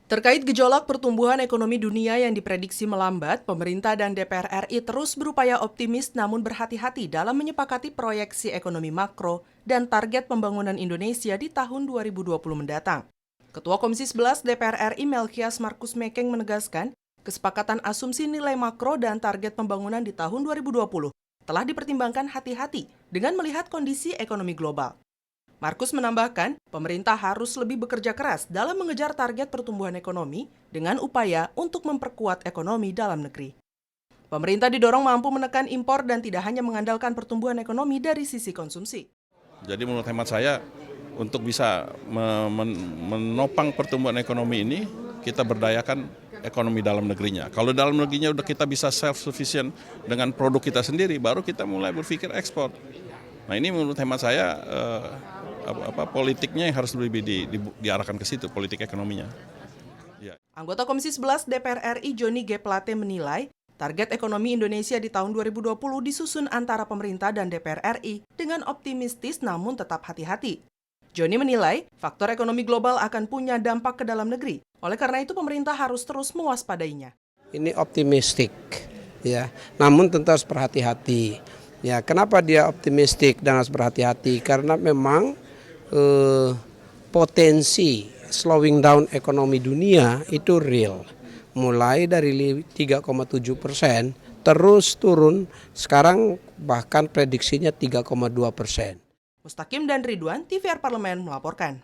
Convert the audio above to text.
Terkait gejolak pertumbuhan ekonomi dunia yang diprediksi melambat, pemerintah dan DPR RI terus berupaya optimis namun berhati-hati dalam menyepakati proyeksi ekonomi makro dan target pembangunan Indonesia di tahun 2020 mendatang. Ketua Komisi 11 DPR RI Melkias Markus Mekeng menegaskan, kesepakatan asumsi nilai makro dan target pembangunan di tahun 2020 telah dipertimbangkan hati-hati dengan melihat kondisi ekonomi global. Markus menambahkan, pemerintah harus lebih bekerja keras dalam mengejar target pertumbuhan ekonomi dengan upaya untuk memperkuat ekonomi dalam negeri. Pemerintah didorong mampu menekan impor dan tidak hanya mengandalkan pertumbuhan ekonomi dari sisi konsumsi. Jadi menurut hemat saya, untuk bisa menopang pertumbuhan ekonomi ini, kita berdayakan ekonomi dalam negerinya. Kalau dalam negerinya udah kita bisa self-sufficient dengan produk kita sendiri, baru kita mulai berpikir ekspor. Nah ini menurut hemat saya, politiknya yang harus lebih diarahkan ke situ, politik ekonominya. Ya. Anggota Komisi 11 DPR RI Joni G. Plate menilai, target ekonomi Indonesia di tahun 2020 disusun antara pemerintah dan DPR RI dengan optimistis namun tetap hati-hati. Joni menilai, faktor ekonomi global akan punya dampak ke dalam negeri. Oleh karena itu, pemerintah harus terus mewaspadainya. Ini optimistik, ya. Namun tentu harus berhati-hati. Ya, kenapa dia optimistik dan harus berhati-hati? Karena memang potensi slowing down ekonomi dunia itu real. Mulai dari 3,7% terus turun, sekarang bahkan prediksinya 3,2%. Mustaqim dan Ridwan, TVR Parlemen melaporkan.